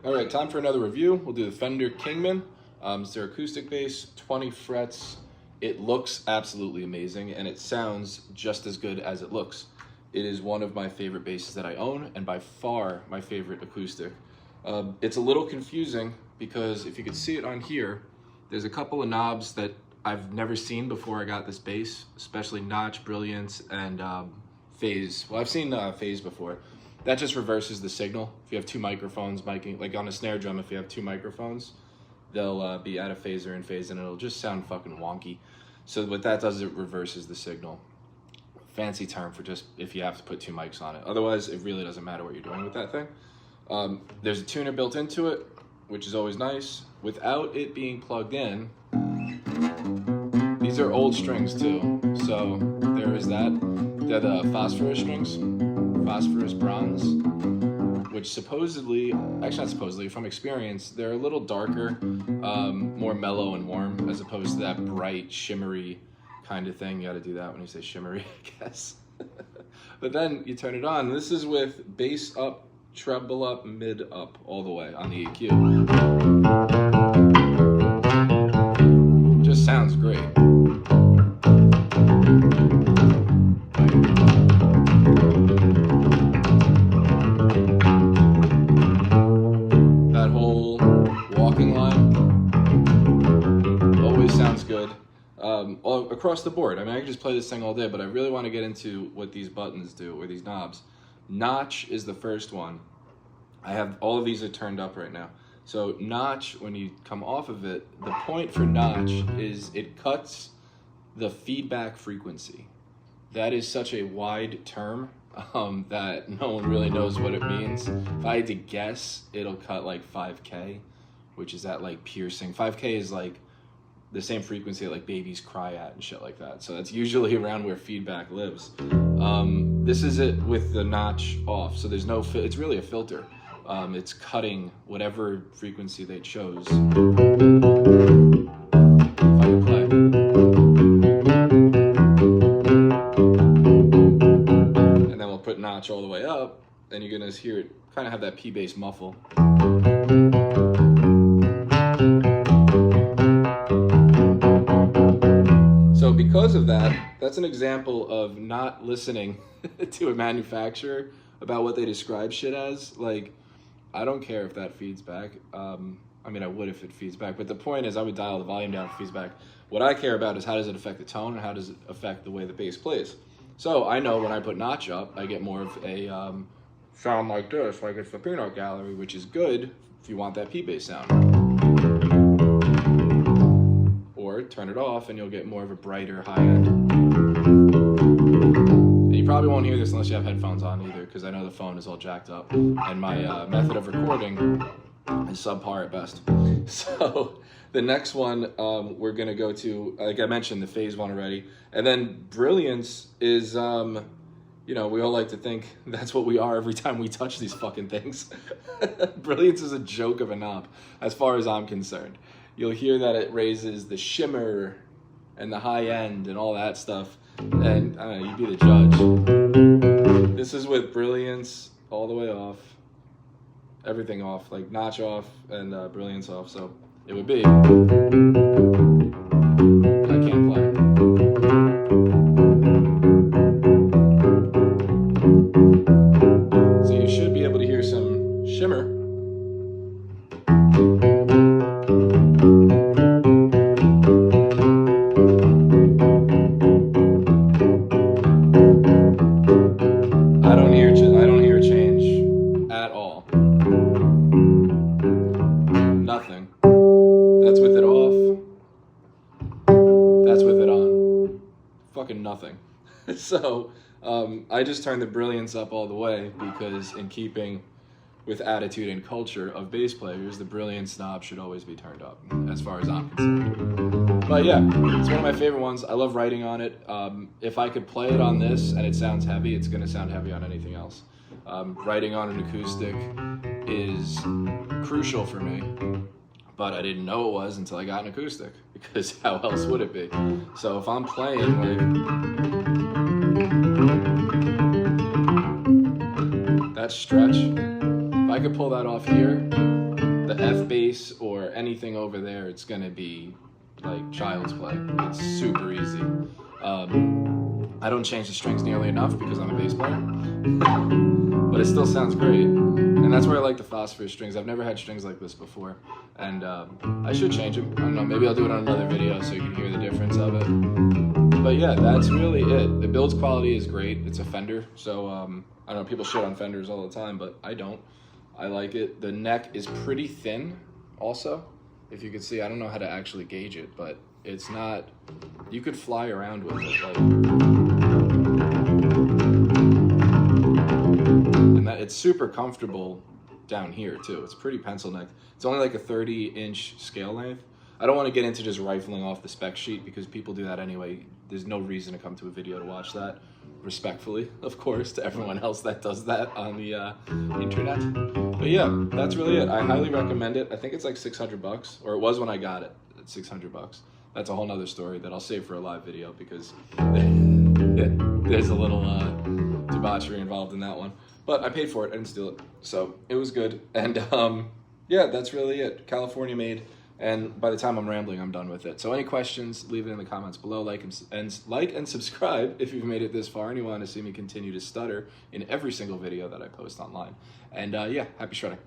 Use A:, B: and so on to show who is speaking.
A: All right, time for another review. We'll do the Fender Kingman. It's their acoustic bass, 20 frets. It looks absolutely amazing, and it sounds just as good as it looks. It is one of my favorite basses that I own, and by far my favorite acoustic. It's a little confusing because if you could see it on here, there's a couple of knobs that I've never seen before I got this bass, especially notch, brilliance, and phase. Well, I've seen phase before. That just reverses the signal. If you have two microphones miking, like on a snare drum, if you have two microphones, they'll be out of phase or in phase, and it'll just sound fucking wonky. So what that does is it reverses the signal. Fancy term for just if you have to put two mics on it. Otherwise, it really doesn't matter what you're doing with that thing. There's a tuner built into it, which is always nice. Without it being plugged in, these are old strings too. So there is that. They're the phosphorus strings, phosphorus bronze, which supposedly, actually not supposedly, from experience, they're a little darker, more mellow and warm, as opposed to that bright, shimmery kind of thing. You gotta do that when you say shimmery, I guess. But then you turn it on. This is with bass up, treble up, mid up, all the way on the EQ. Just sounds great. That whole walking line always sounds good. All across the board. I mean, I could just play this thing all day, but I really want to get into what these buttons do, or these knobs. Notch is the first one. I have all of these are turned up right now. So notch, when you come off of it, the point for notch is it cuts the feedback frequency. That is such a wide term that no one really knows what it means. If I had to guess, it'll cut like 5K, which is that like piercing. 5K is like the same frequency that like babies cry at and shit like that. So that's usually around where feedback lives. This is it with the notch off. So there's no, it's really a filter. It's cutting whatever frequency they chose. If I can play. And then we'll put notch all the way up, and you're gonna hear it kind of have that P-bass muffle. So because of that, that's an example of not listening to a manufacturer about what they describe shit as. Like, I don't care if that feeds back. I mean, I would if it feeds back, but the point is I would dial the volume down if it feeds back. What I care about is how does it affect the tone, and how does it affect the way the bass plays. So I know when I put notch up, I get more of a sound like this, like it's the peanut gallery, which is good if you want that P-bass sound. Or turn it off and you'll get more of a brighter high end. And you probably won't hear this unless you have headphones on either, because I know the phone is all jacked up and my method of recording is subpar at best. So the next one we're gonna go to, like I mentioned, the phase one already, and then Brilliance is, you know, we all like to think that's what we are every time we touch these fucking things. Brilliance is a joke of a knob, as far as I'm concerned. You'll hear that it raises the shimmer and the high end and all that stuff. And I don't know, you be the judge. This is with Brilliance all the way off. Everything off, like notch off and Brilliance off. So it would be. I can't play. So you should be able to hear some shimmer. I don't hear a change at all. Nothing. That's with it off. That's with it on. Fucking nothing. So I just turned the Brilliance up all the way because, in keeping with attitude and culture of bass players, the Brilliance knob should always be turned up, as far as I'm concerned. But yeah, it's one of my favorite ones. I love writing on it. If I could play it on this and it sounds heavy, it's gonna sound heavy on anything else. Writing on an acoustic is crucial for me, but I didn't know it was until I got an acoustic, because how else would it be? So if I'm playing like that stretch, if I could pull that off here, bass or anything over there, it's gonna be like child's play. It's super easy. I don't change the strings nearly enough because I'm a bass player, but it still sounds great. And that's where I like the phosphorus strings. I've never had strings like this before, and I should change them. I don't know, maybe I'll do it on another video so you can hear the difference of it. But yeah, that's really it. The build quality is great. It's a Fender, so I don't know, people shit on Fenders all the time, but I don't. I like it. The neck is pretty thin also. If you could see, I don't know how to actually gauge it, but it's not, you could fly around with it. Like, and that, it's super comfortable down here too. It's pretty pencil neck. It's only like a 30-inch scale length. I don't want to get into just rifling off the spec sheet because people do that anyway. There's no reason to come to a video to watch that. Respectfully, of course, to everyone else that does that on the internet. But yeah, that's really it. I highly recommend it. I think it's like 600 bucks, or it was when I got it, at 600 bucks. That's a whole nother story that I'll save for a live video because there's a little debauchery involved in that one. But I paid for it, I didn't steal it. So it was good. And yeah, that's really it. California made. And by the time I'm rambling, I'm done with it. So any questions, leave it in the comments below. Like and subscribe if you've made it this far and you want to see me continue to stutter in every single video that I post online. And yeah, happy shredding.